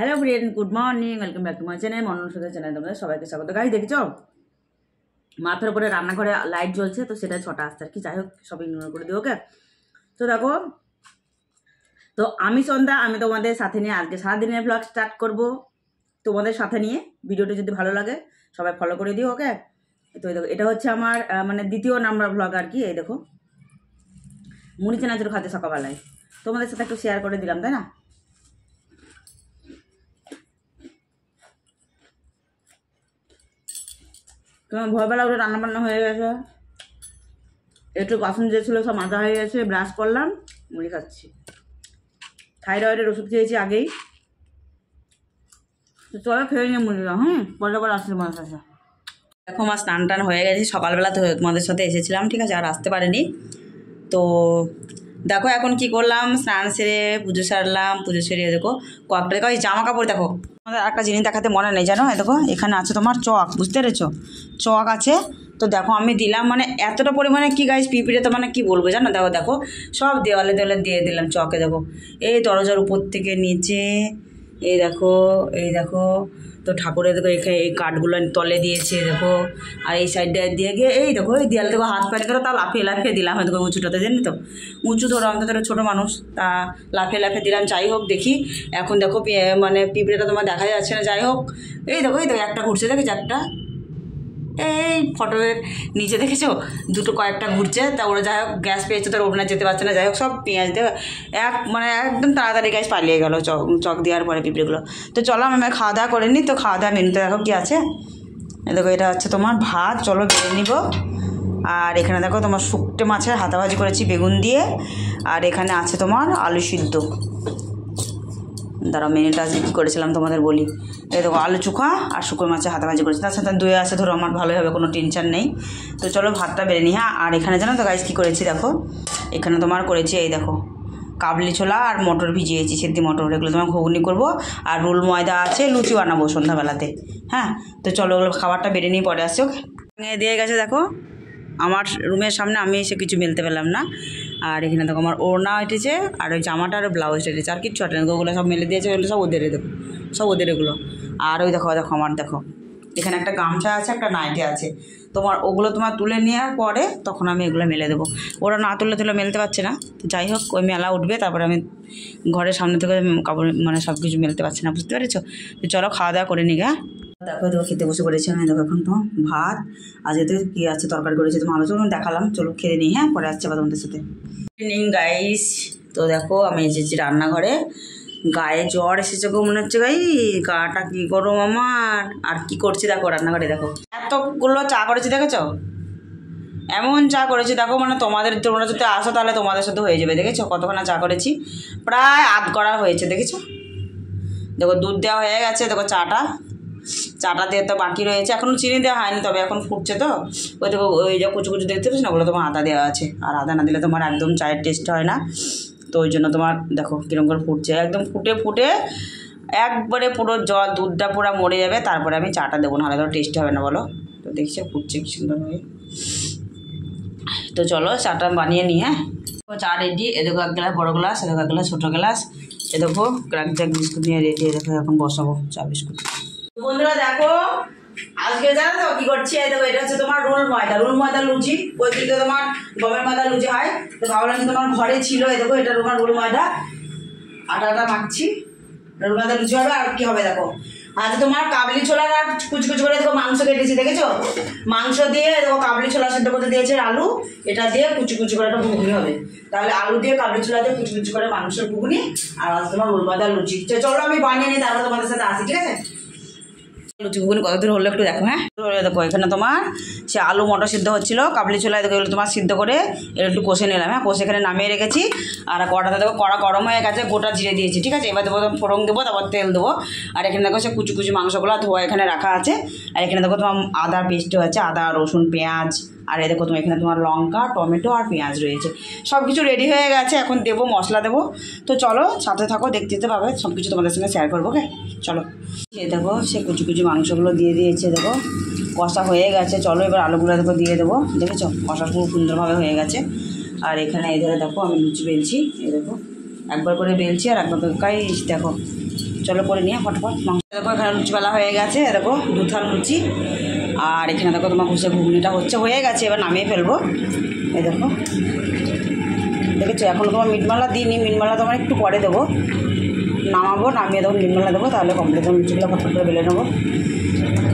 Hello friend, good morning, welcome back to my channel Manoranjan channel. তোমাদের সবাইকে স্বাগত। Guys দেখেছ মাথার উপরে রান্নাঘরে লাইট জ্বলছে, তো সেটা 6টা আসছে আর কি। যাই হোক, সব ইগনোর করে দিও, ওকে? তো দেখো, তো আমি সন্ধ্যা, আমি তোমাদের সাথে নিয়ে আজকে সারাদিনের ব্লগ স্টার্ট করব। তোমাদের সাথে নিয়ে ভিডিওটা যদি ভালো লাগে সবাই ফলো করে দিও, ওকে? তো দেখো, এটা হচ্ছে আমার মানে দ্বিতীয় নাম্বার ব্লগ আর কি। এই দেখো, মুড়ি চানাচুর খাচ্ছে সকালবেলায়, তোমাদের সাথে একটু শেয়ার করে দিলাম, তাই না? তোমার ভোরবেলা উঠে রান্নাবান্না হয়ে গেছে, একটু বাসন যে ছিল সব মাজা হয়ে গেছে, ব্রাশ করলাম, মুড়ি খাচ্ছি। থাইরয়েডের ওষুধ খেয়েছি আগেই, তো চলো খেয়ে নিয়ে মুড়ি দাও। পরে পরে আসলে তোমার কাছে। দেখো, আমার স্নান টান হয়ে গেছে, সকালবেলা তো তোমাদের সাথে এসেছিলাম, ঠিক আছে? আর আসতে পারিনি। তো দেখো এখন কি করলাম, স্নান সেরে পুজো সারলাম, পুজো সেরে দেখো কয়েকটা দেখো এই জামা কাপড়। দেখো, আমাদের একটা জিনিস দেখাতে মনে নেই, জানো? দেখো এখানে আছে তোমার চক, বুঝতে পেরেছো? চক আছে। তো দেখো আমি দিলাম, মানে এতটা পরিমাণে কি গাইস পিঁপড়ে, তো মানে কি বলবো জানো? দেখো দেখো সব দেওয়ালে দেওয়ালে দিয়ে দিলাম চকে। দেখো এই দরজার উপর থেকে নিচে, এই দেখো, এই দেখো। তো ঠাকুরের দেখো এখানে এই কাঠগুলো তলে দিয়েছে দেখো, আর এই সাইডটা দিয়ে গিয়ে এই দেখো এই দেয়ালে দেখো হাত পায়ে করে তা লাফিয়ে লাফিয়ে দিলাম। দেখো উঁচুটাতে, জানি তো উঁচু ধরো, আমি তো ছোটো মানুষ, তা লাফিয়ে লাফিয়ে দিলাম। যাই হোক, দেখি এখন দেখো মানে পিঁপড়েটা তোমার দেখা যাচ্ছে না। যাই হোক, এই দেখো একটা ঘুরছে, দেখেছো একটা? এই ফটোর নিচে দেখেছো দুটো কয়েকটা ঘুরছে। তা ওরা যাই হোক গ্যাস পেয়েছে, তার ওখানে যেতে পারছে না। যাই হোক সব পেঁয়াজ দিয়ে মানে একদম তাড়াতাড়ি গ্যাস পালিয়ে গেলো চক দেওয়ার পরে পিঁপড়েগুলো। তো চলো আমি খাওয়া দাওয়া করে নিই। তো খাওয়া দাওয়া মেনুতে দেখো কী আছে। দেখো এটা হচ্ছে তোমার ভাত, চলো বেড়ে নিব। আর এখানে দেখো তোমার শুকটে মাছের হাতা ভাজি করেছি বেগুন দিয়ে। আর এখানে আছে তোমার আলু সিদ্ধ। দাঁড়াও মেনুটা আজকে কী করেছিলাম তোমাদের বলি। এই দেখো আলু চোখা আর শুকনো মাছের হাতা ভাজি করেছি, তার সাথে দই আছে, ধরো আমার ভালোই হবে, কোনো টেনশন নেই। তো চলো ভাতটা বেড়ে নিই। হ্যাঁ, আর এখানে জানো তো গাইস কী করেছি দেখো, এখানে তোমার করেছি এই দেখো কাবলি ছোলা আর মটর ভিজিয়েছি, সেদ্ধি মটর। এগুলো তোমার ঘুগনি করবো, আর রোল ময়দা আছে, লুচি বানাবো সন্ধ্যাবেলাতে। হ্যাঁ, তো চলো ওগুলো খাবারটা বেড়ে নিয়ে পরে আসছো। দিয়ে গেছে দেখো আমার রুমের সামনে, আমি এসে কিছু মেলতে পেলাম না। আর এখানে দেখো আমার ওড়না উঠেছে, আর ওই জামাটা আর ব্লাউজটা উঠেছে, আর কিচ্ছু আটেন। ওগুলো সব মেলে দিয়েছে, ওগুলো সব ওদের দেখো, সব ওদের এগুলো। আর ওই দেখো দেখো আমার দেখো এখানে একটা গামছা আছে, একটা নাইটি আছে তোমার। ওগুলো তোমার তুলে নেওয়ার পরে তখন আমি এগুলো মেলে দেবো। ওরা না তুলে মেলতে পারছে না। তো যাই হোক, ওই মেলা উঠবে, তারপরে আমি ঘরের সামনে থেকে কাপড় মানে সব কিছু মেলতে পারছি না, বুঝতে পেরেছো? তো চলো খাওয়া দাওয়া করে নি গা। দেখো দেখো খেতে বসে পড়েছি আমি। দেখো এখন তো ভাত, আজকে তো কী আছে তরকারি করেছি, তোমার আলোচনা দেখালাম। চলো খেয়ে নিই, হ্যাঁ, পরে আসছে আবার তোমাদের সাথে। ইভিনিং গাইস, তো দেখো আমি এসেছি রান্নাঘরে। গায়ে জ্বর এসেছে গো, মনে হচ্ছে গাই গাটা কী গরম আমার। আর কি করছি দেখো রান্নাঘরে, দেখো এতগুলো চা করেছি, দেখেছ? এমন চা করেছি দেখো, মানে তোমরা যদি আসো তাহলে তোমাদের সাথে হয়ে যাবে। দেখেছো কতখানা চা করেছি, প্রায় আধ করা হয়েছে, দেখেছো? দেখো দুধ দেওয়া হয়ে গেছে, দেখো চাটা দিয়ে তো বাকি রয়েছে, এখনও চিনি দেওয়া হয়নি, তবে এখন ফুটছে। তো ওই দেখো ওই যে কুচু কুচু দেখতে পাচ্ছি না, ওগুলো তোমার আদা দেওয়া আছে। আর আদা না দিলে তোমার একদম চায়ের টেস্ট হয় না। তো ওই জন্য তোমার দেখো কীরকম করে ফুটছে, একদম ফুটে ফুটে একবারে পুরো দুধটা পুরো মরে যাবে, তারপরে আমি চাটা দেবো, নাহলে তো টেস্ট হবে না, বলো? তো দেখছি ফুটছে কি সুন্দরভাবে। তো চলো চাটা বানিয়ে নিই। হ্যাঁ, চা রেডি। এ দেখো এক গ্লাস বড়ো গ্লাস, এ দেখো এক গ্লাস ছোটো গ্লাস। এ দেখো ক্র্যাকজ্যাক বিস্কুট নিয়ে রেডি। দেখো এখন বসাবো চা বিস্কুট। বন্ধুরা দেখো আজকে জানো তো কি করছি, দেখো এটা হচ্ছে তোমার রোল ময়দা লুচি। ওই দিকে তোমার গমের ময়দা লুচি হয়, তো ভাবলাম তোমার ঘরে ছিল। এই দেখো এটা তোমার রোল ময়দা, আটাটা মাখছি, রোল ময়দা লুচি হবে। আর কি হবে দেখো, আজ তোমার কাবলি ছোলার আর কুচি কুচি করে দেখো মাংস কেটেছি, দেখেছো? মাংস দিয়ে দেখো কাবলি ছোলা সেদ্ধ করতে দিয়েছে, আলু এটা দিয়ে কুচি কুচি করে একটা ঘুগনি হবে। তাহলে আলু দিয়ে কাবলি ছোলা দিয়ে কুচি কুচি করে মাংসের ঘুগনি, আর আজ তোমার রোল ময়দা লুচি। চলো আমি বানিয়ে নিই, তারপর তোমাদের সাথে আসি, ঠিক আছে? লুচি ঘুগনি কত দূর হলো একটু দেখো। হ্যাঁ, দেখো এখানে তোমার সে আলু মটর সিদ্ধ হচ্ছিলো, কাবলি ছোলায় দেখো এগুলো তোমার সিদ্ধ করে এর একটু কষে নিলাম। হ্যাঁ, কষে এখানে নামিয়ে রেখেছি। আর কড়াতে দেখো কড়া গরম হয়ে গেছে, গোটা জিরে দিয়েছি, ঠিক আছে? এবার দেবো ফোড়ন দেবো, তারপর তেল দেবো। আর এখানে দেখো সে কুচি কুচি মাংসগুলো ধোয়া এখানে রাখা আছে। আর এখানে দেখো তোমার আদা পেস্টও আছে, আদা রসুন পেঁয়াজ। আর এই দেখো তোমার এখানে তোমার লঙ্কা টমেটো আর পেঁয়াজ রয়েছে, সব কিছু রেডি হয়ে গেছে। এখন দেবো মশলা দেবো। তো চলো সাথে থাকো, দেখতে যেতে পাবে, সব কিছু তোমাদের সঙ্গে শেয়ার করবো, ওকে? চলো। এই দেখো সে কুচি কুচি মাংসগুলো দিয়ে দিয়েছে, দেখো কষা হয়ে গেছে। চলো এবার আলুগুলো দেখো দিয়ে দেবো, দেখেছো কষা খুব সুন্দরভাবে হয়ে গেছে। আর এখানে এই ধরে দেখো আমি লুচি বেলছি, এই দেখো একবার করে বেলছি আর একবার গাইস দেখো চলো করে নিয়ে ফটাফট মাংস। দেখো এখানে লুচি বেলা হয়ে গেছে, দেখো 2 থাল লুচি। আর এখানে দেখো তোমার ঘুগনিটা হয়ে গেছে, এবার নামিয়ে ফেলবো। এই দেখো দেখেছো, এখন তোমার মিটমালা দিইনি, মিটমালা তোমার একটু পরে দেবো, নামাবো, নামিয়ে তখন মিটমালা দেবো, তাহলে কমপ্লিট লুচিগুলো ফটফট করে বেলে নেবো,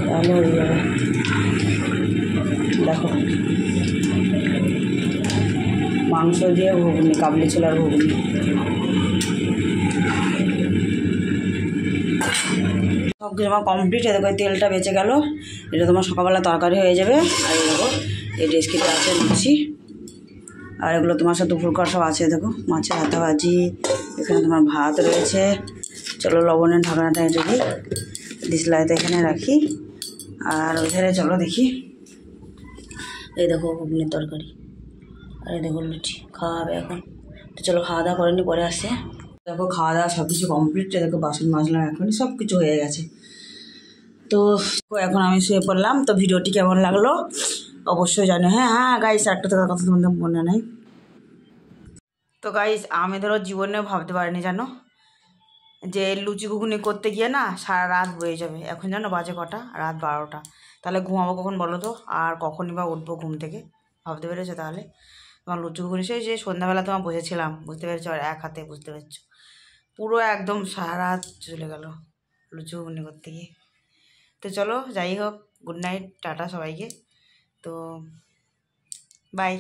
তাহলে হয়ে যাবে। দেখো মাংস দিয়ে ঘুগনি, কাবলি ছোলার ঘুগনি। সব কিছু আমার কমপ্লিট। দেখো তেলটা বেঁচে গেল, এটা তোমার সকালবেলা তরকারি হয়ে যাবে। আর এই দেখো এই রেসিপিটা আছে লুচি, আর এগুলো তোমার সাথে দুপুরকার সব আছে। দেখো মাছের হাতা ভাজি, এখানে তোমার ভাত রয়েছে। চলো লবণের ঢাকনাটা এটা দিই, ডিসলাইতে এখানে রাখি। আর ওইখানে চলো দেখি, এই দেখো ঘুগনির তরকারি, আর এই দেখো লুচি। খাওয়া হবে এখন, তো চলো খাওয়া দাওয়া করে নি, পরে আসে। দেখো খাওয়া দাওয়া সব কিছু কমপ্লিট। দেখো বাসন মাজলাম, এখনই সব কিছু হয়ে গেছে। তো এখন আমি শুয়ে পড়লাম। তো ভিডিওটি কেমন লাগলো অবশ্যই জানো। হ্যাঁ গাইস, একটা কথা তোমাদের মনে নেই। তো গাইস আমি ধরো জীবনেও ভাবতে পারিনি জানো, যে লুচি ঘুগনি করতে গিয়ে না সারা রাত বয়ে যাবে। এখন জানো বাজে কটা, রাত 12টা। তাহলে ঘুমাবো কখন বলো তো, আর কখনই বা উঠবো ঘুম থেকে, ভাবতে পেরেছো? তাহলে তোমার লুচি ঘুগনি সেই যে সন্ধ্যাবেলা তোমার বসেছিলাম, বুঝতে পেরেছো? আর এক হাতে, বুঝতে পেরেছো? পুরো একদম সারা রাত চলে গেল লুচি ঘুগনি করতে গিয়ে। তো চলো যাই হোক, গুড নাইট, টাটা সবাইকে। তো বাই।